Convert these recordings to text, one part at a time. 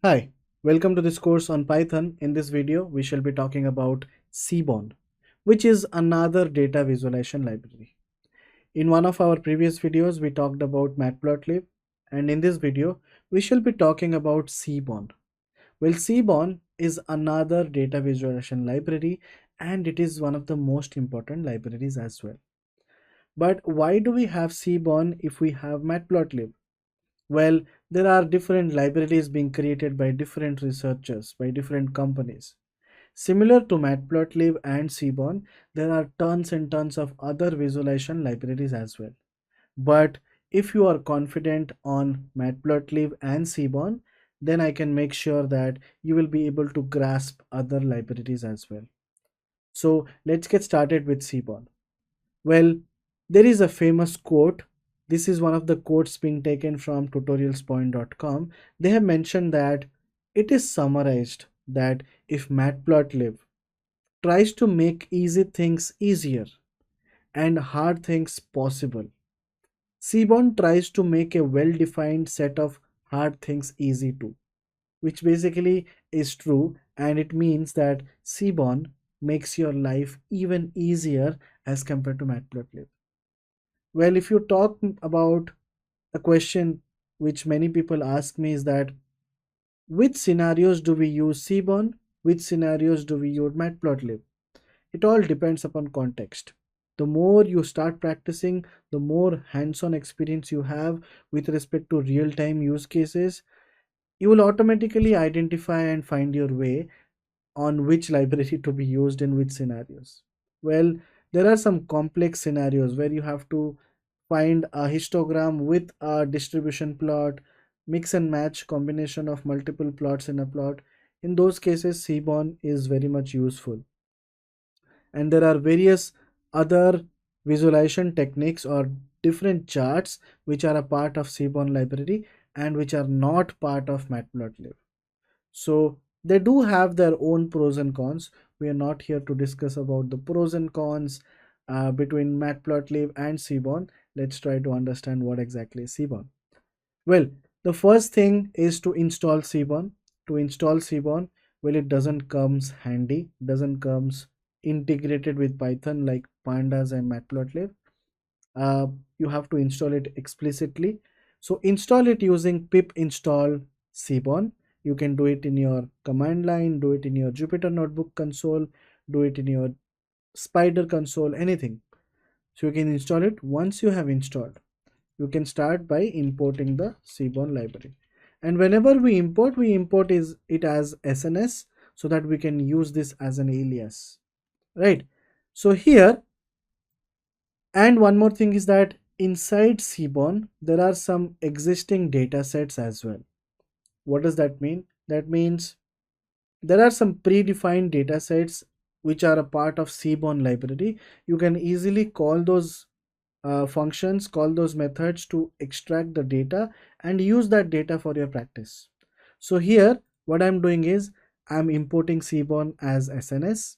Hi, welcome to this course on Python. In this video, we shall be talking about Seaborn, which is another data visualization library. In one of our previous videos, we talked about Matplotlib, and in this video, we shall be talking about Seaborn. Well, Seaborn is another data visualization library, and it is one of the most important libraries as well. But why do we have Seaborn if we have Matplotlib? Well, there are different libraries being created by different researchers, by different companies. Similar to Matplotlib and Seaborn, there are tons and tons of other visualization libraries as well. But if you are confident on Matplotlib and Seaborn, then I can make sure that you will be able to grasp other libraries as well. So let's get started with Seaborn. Well, there is a famous quote. This is one of the quotes being taken from tutorialspoint.com. They have mentioned that it is summarized that if Matplotlib tries to make easy things easier and hard things possible, Seaborn tries to make a well-defined set of hard things easy too, which basically is true, and it means that Seaborn makes your life even easier as compared to Matplotlib. Well, if you talk about a question which many people ask me is that which scenarios do we use Seaborn? Which scenarios do we use Matplotlib? It all depends upon context. The more you start practicing, the more hands-on experience you have with respect to real-time use cases, you will automatically identify and find your way on which library to be used in which scenarios. Well, there are some complex scenarios where you have to find a histogram with a distribution plot, mix and match combination of multiple plots in a plot. In those cases, Seaborn is very much useful. And there are various other visualization techniques or different charts which are a part of Seaborn library and which are not part of Matplotlib. So they do have their own pros and cons. We are not here to discuss about the pros and cons between Matplotlib and Seaborn. Let's try to understand what exactly is Seaborn. Well, the first thing is to install Seaborn. To install Seaborn, well, it doesn't comes handy, doesn't comes integrated with Python like Pandas and Matplotlib. Uh, you have to install it explicitly. So install it using pip install Seaborn. You can do it in your command line, do it in your Jupyter Notebook console, do it in your Spider console, anything. So you can install it. Once you have installed, you can start by importing the Seaborn library. And whenever we import is it as SNS so that we can use this as an alias, right? So here, and one more thing is that inside Seaborn, there are some existing data sets as well. What does that mean? That means there are some predefined data sets which are a part of Seaborn library. You can easily call those functions, call those methods to extract the data and use that data for your practice. So here, what I'm doing is I'm importing Seaborn as SNS.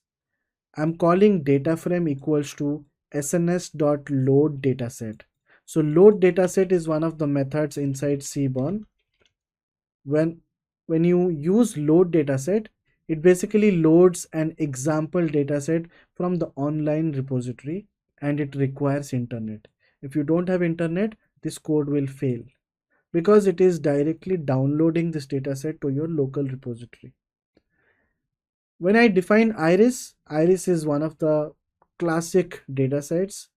I'm calling data frame equals to sns.load dataset. So load dataset is one of the methods inside Seaborn. When when you use load dataset, it basically loads an example dataset from the online repository and it requires internet. If you don't have internet, this code will fail because it is directly downloading this dataset to your local repository. When I define iris is one of the classic data sets,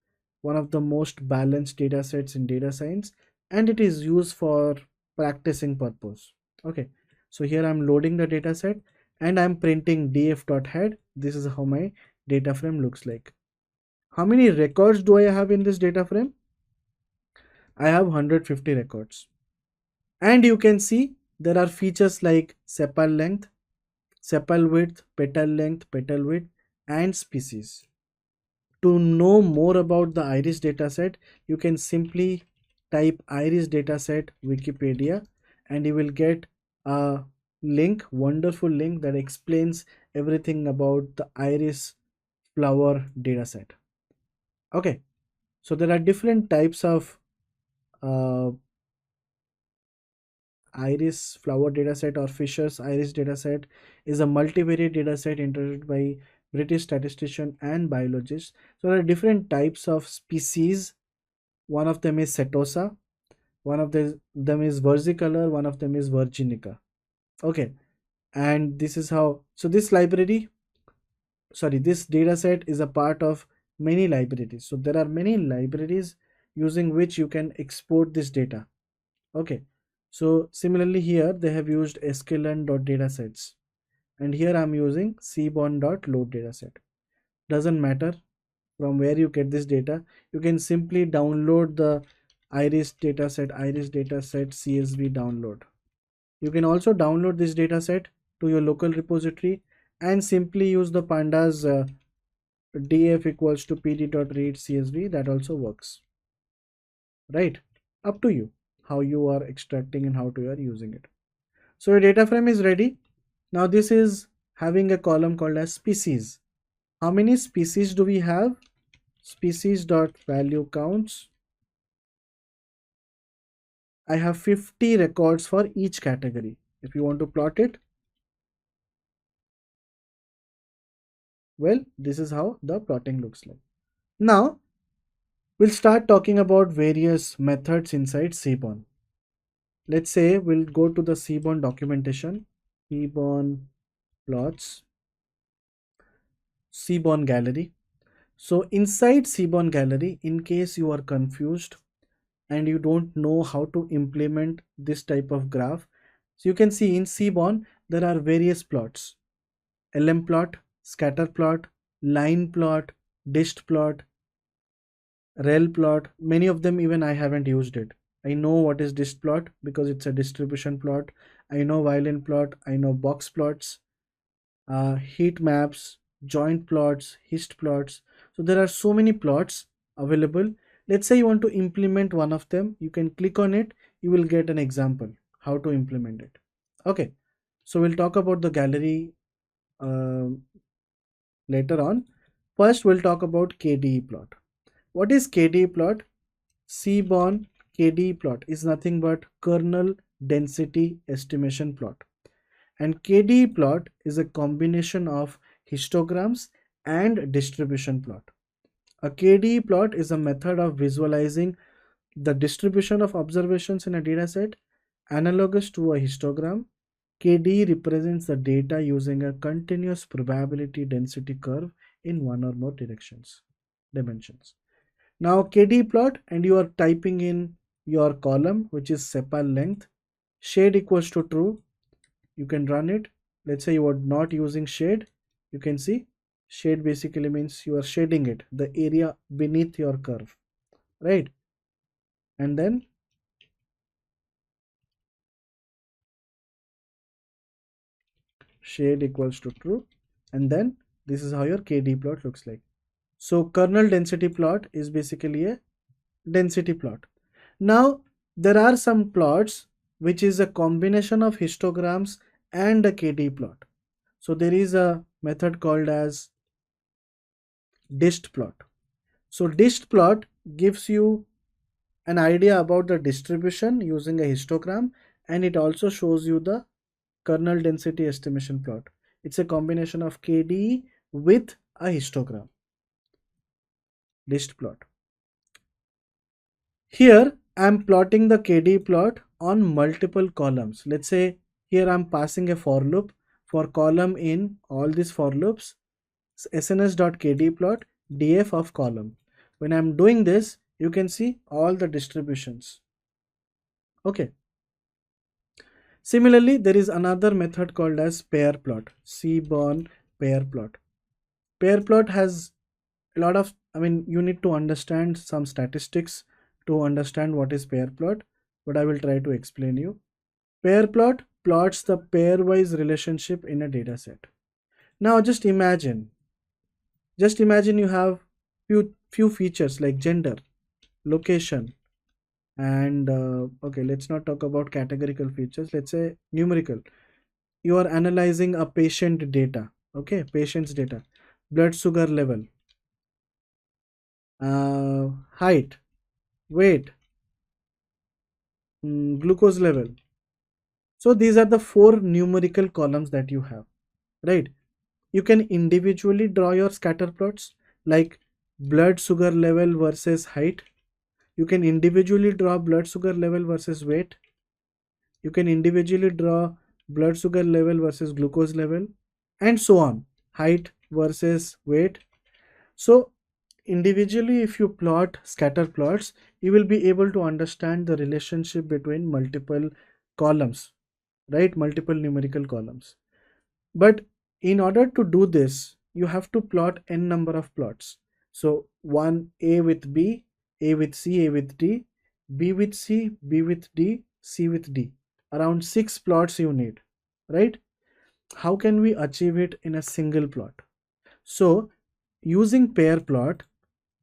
one of the most balanced data sets in data science, and it is used for practicing purpose. Okay, so here I'm loading the data set and I'm printing df.head. This is how my data frame looks like. How many records do I have in this data frame? I have 150 records. And you can see there are features like sepal length, sepal width, petal width, and species. To know more about the iris dataset, you can simply type iris dataset Wikipedia and you will get a link, wonderful link that explains everything about the iris flower dataset. Okay, so there are different types of uh, iris flower dataset or Fisher's iris dataset is a multivariate dataset introduced by British statistician and biologists. So there are different types of species. One of them is Setosa, one of them is versicolor, one of them is virginica. Okay, and this is how, so this library, sorry, this data set is a part of many libraries. So there are many libraries using which you can export this data. Okay, so similarly here they have used sklearn.datasets, and here I'm using seaborn.load dataset. Doesn't matter from where you get this data, you can simply download the iris dataset CSV download. You can also download this dataset to your local repository and simply use the pandas df equals to pd.read csv. That also works, right? Up to you how you are extracting and how you are using it. So your data frame is ready. Now this is having a column called as species. How many species do we have? Species dot value counts. I have 50 records for each category. If you want to plot it, well, this is how the plotting looks like. Now we'll start talking about various methods inside Seaborn. Let's say we'll go to the Seaborn documentation, Seaborn plots, Seaborn gallery. So inside Seaborn gallery, in case you are confused and you don't know how to implement this type of graph, so you can see in Seaborn there are various plots: LM plot, scatter plot, line plot, dished plot, rel plot. Many of them even I haven't used it. I know what is dished plot because it's a distribution plot. I know violin plot, I know box plots, heat maps, joint plots, hist plots. So there are so many plots available. Let's say you want to implement one of them, you can click on it, you will get an example how to implement it. Okay, so we'll talk about the gallery uh, later on. First we'll talk about KDE plot. What is KDE plot? Seaborn KDE plot is nothing but kernel density estimation plot. And KDE plot is a combination of histograms and distribution plot. A KDE plot is a method of visualizing the distribution of observations in a dataset analogous to a histogram. KDE represents the data using a continuous probability density curve in one or more dimensions. Now KDE plot, and you are typing in your column, which is sepal length, shade equals to true. You can run it. Let's say you are not using shade. You can see shade basically means you are shading it, the area beneath your curve, right? And then shade equals to true. And then this is how your KD plot looks like. So kernel density plot is basically a density plot. Now there are some plots which is a combination of histograms and a KD plot. So there is a method called as dished plot. So dished plot gives you an idea about the distribution using a histogram, and it also shows you the kernel density estimation plot. It's a combination of KDE with a histogram. Dished plot. Here I'm plotting the KDE plot on multiple columns. Let's say here I'm passing a for loop for column in all these for loops, sns.kd plot df of column. When I'm doing this, you can see all the distributions. Okay. Similarly, there is another method called as pair plot, Seaborn pair plot. Pair plot has a lot of, you need to understand some statistics to understand what is pair plot, but I will try to explain you. Pair plot plots the pairwise relationship in a data set. Now just imagine you have few features like gender, location, and okay, let's not talk about categorical features. Let's say numerical. You are analyzing a patient data. Okay, patient's data, blood sugar level, height, weight, glucose level, So these are the four numerical columns that you have, right? You can individually draw your scatter plots, like blood sugar level versus height. You can individually draw blood sugar level versus weight. You can individually draw blood sugar level versus glucose level, and so on, height versus weight. So individually, if you plot scatter plots, you will be able to understand the relationship between multiple columns, right? Multiple numerical columns. But in order to do this, you have to plot n number of plots. So one, A with B, A with C, A with D, B with C, B with D, C with D. Around 6 plots you need, right? How can we achieve it in a single plot? So using pair plot,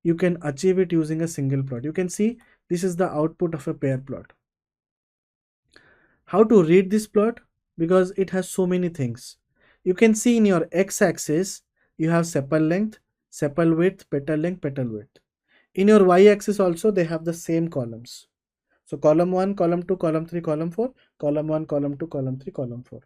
you can achieve it using a single plot. You can see this is the output of a pair plot. How to read this plot? Because it has so many things. You can see in your x-axis, you have sepal length, sepal width, petal length, petal width. In your y-axis also, they have the same columns. So column 1, column 2, column 3, column 4, column 1, column 2, column 3, column 4.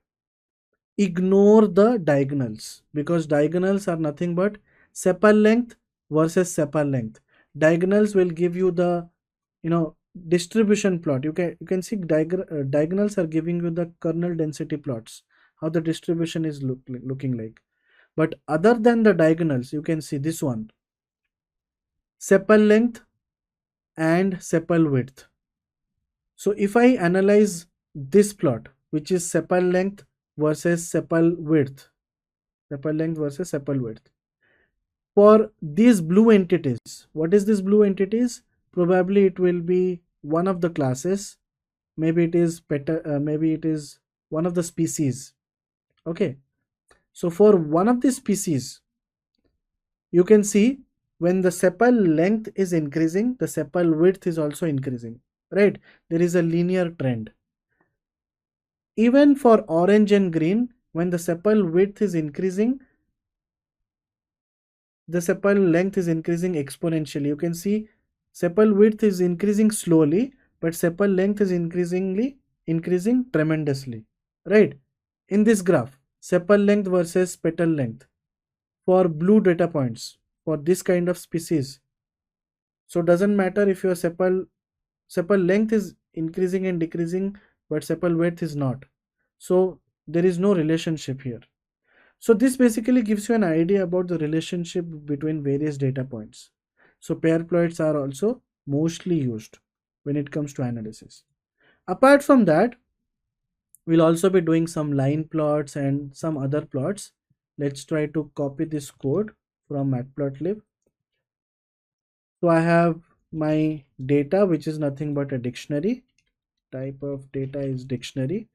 Ignore the diagonals, because diagonals are nothing but sepal length versus sepal length. Diagonals will give you the, distribution plot. You can see diagonals are giving you the kernel density plots, how the distribution is looking like. But other than the diagonals, you can see this one, sepal length and sepal width. So if I analyze this plot, which is sepal length versus sepal width, sepal length versus sepal width, for these blue entities, what is this blue entities? Probably it will be one of the classes. Maybe it is maybe it is one of the species. Okay, so for one of the species, you can see when the sepal length is increasing, the sepal width is also increasing, right? There is a linear trend. Even for orange and green, when the sepal width is increasing, the sepal length is increasing exponentially. You can see sepal width is increasing slowly, but sepal length is increasing tremendously, right? In this graph, sepal length versus petal length for blue data points for this kind of species. So doesn't matter if your sepal length is increasing and decreasing, but sepal width is not. So there is no relationship here. So this basically gives you an idea about the relationship between various data points. So pair plots are also mostly used when it comes to analysis. Apart from that, we'll also be doing some line plots and some other plots. Let's try to copy this code from matplotlib. So I have my data, which is nothing but a dictionary. Type of data is dictionary.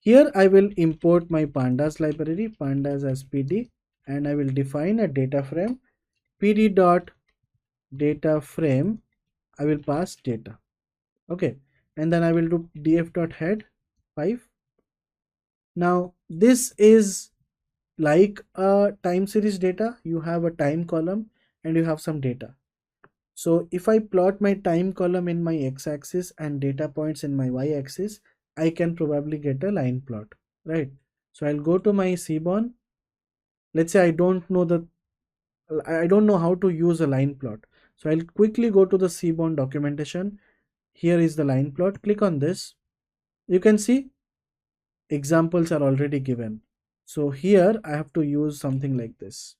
Here I will import my pandas library, pandas as pd, and I will define a data frame, pd dot data frame. I will pass data. Okay, and then I will do df dot head 5. Now this is like a time series data. You have a time column and you have some data. So if I plot my time column in my x-axis and data points in my y-axis, I can probably get a line plot, right? So I'll go to my Seaborn. Let's say I don't know how to use a line plot. So I'll quickly go to the Seaborn documentation. Here is the line plot. Click on this. You can see examples are already given. So here I have to use something like this.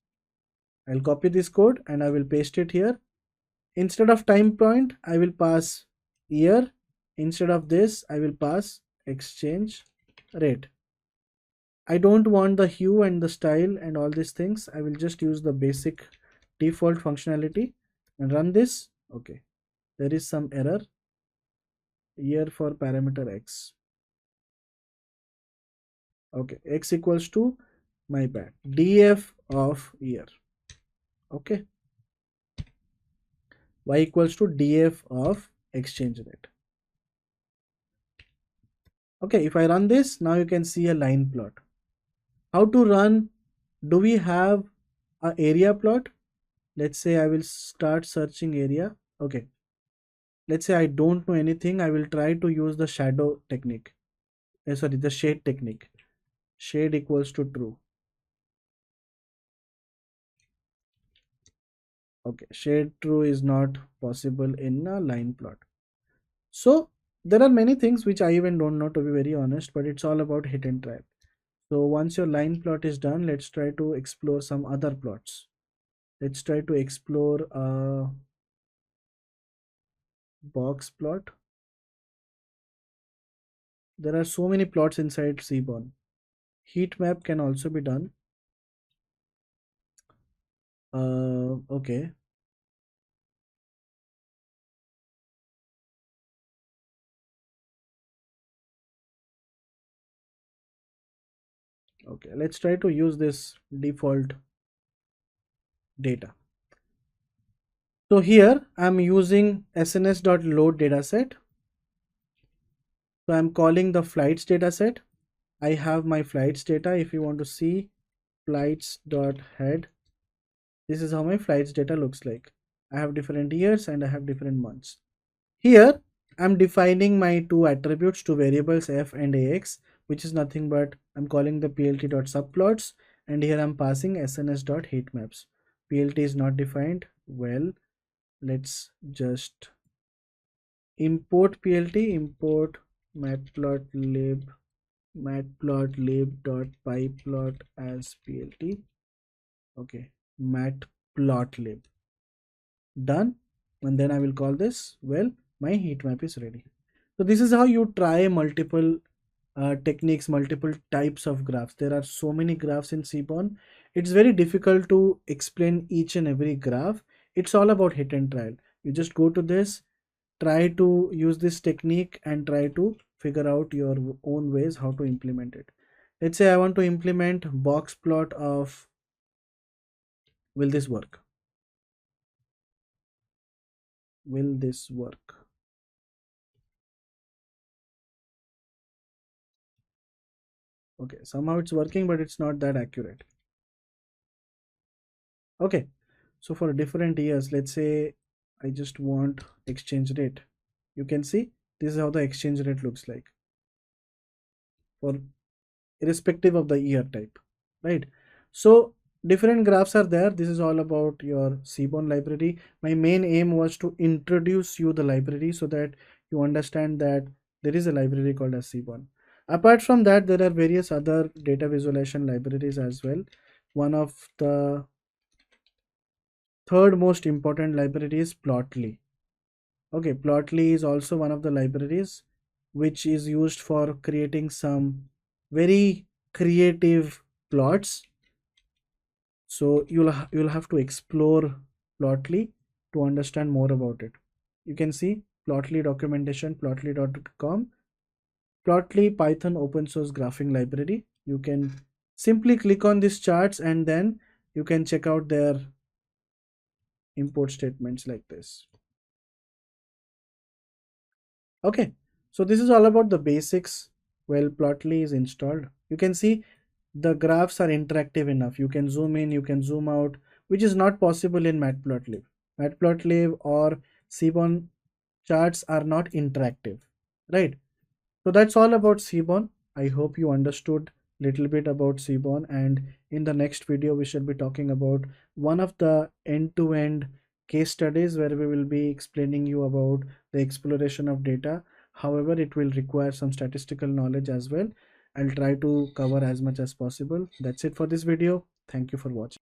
I'll copy this code and I will paste it here. Instead of time point, I will pass year. Instead of this, I will pass exchange rate. I don't want the hue and the style and all these things. I will just use the basic default functionality and run this. Okay, there is some error. Year for parameter x. Okay, x equals to, my bad, df of year. Okay, y equals to df of exchange rate. Okay, if I run this, now you can see a line plot. How to run? Do we have a area plot? Let's say I will start searching area. Okay, let's say I don't know anything. I will try to use the shadow technique. sorry, the shade technique. Shade equals to true. Okay, shade true is not possible in a line plot. So there are many things which I even don't know, to be very honest, but it's all about hit and try. So once your line plot is done, let's try to explore some other plots. Let's try to explore a box plot. There are so many plots inside Seaborn. Heat map can also be done. Okay. Okay, let's try to use this default data. So here I'm using sns.load dataset. So I'm calling the flights dataset. I have my flights data. If you want to see flights.head, this is how my flights data looks like. I have different years and I have different months. Here I'm defining my two attributes, two variables f and ax, which is nothing but I'm calling the plt.subplots, and here I'm passing sns.heatmaps. Plt is not defined. Well, let's just import plt, import matplotlib.pyplot as plt. Okay, matplotlib. Done. And then I will call this, well, my heat map is ready. So this is how you try multiple techniques, multiple types of graphs. There are so many graphs in Seaborn. It's very difficult to explain each and every graph. It's all about hit and trial. You just go to this, try to use this technique and try to figure out your own ways how to implement it. Let's say I want to implement box plot of, will this work? Will this work? Okay, somehow it's working, but it's not that accurate. Okay, so for different years, let's say I just want exchange rate. You can see this is how the exchange rate looks like for irrespective of the year type, right? So different graphs are there. This is all about your Seaborn library. My main aim was to introduce you the library so that you understand that there is a library called as Seaborn. Apart from that, there are various other data visualization libraries as well. One of the third most important library is Plotly. Okay, Plotly is also one of the libraries which is used for creating some very creative plots. So you'll have to explore Plotly to understand more about it. You can see Plotly documentation, plotly.com, Plotly Python open source graphing library. You can simply click on these charts and then you can check out their import statements like this. Okay, so this is all about the basics. Well, Plotly is installed. You can see the graphs are interactive enough. You can zoom in, you can zoom out, which is not possible in Matplotlib. Matplotlib or Seaborn charts are not interactive, right? So that's all about Seaborn. I hope you understood little bit about Seaborn, and in the next video we shall be talking about one of the end-to-end case studies where we will be explaining you about the exploration of data. However, it will require some statistical knowledge as well. I'll try to cover as much as possible. That's it for this video. Thank you for watching.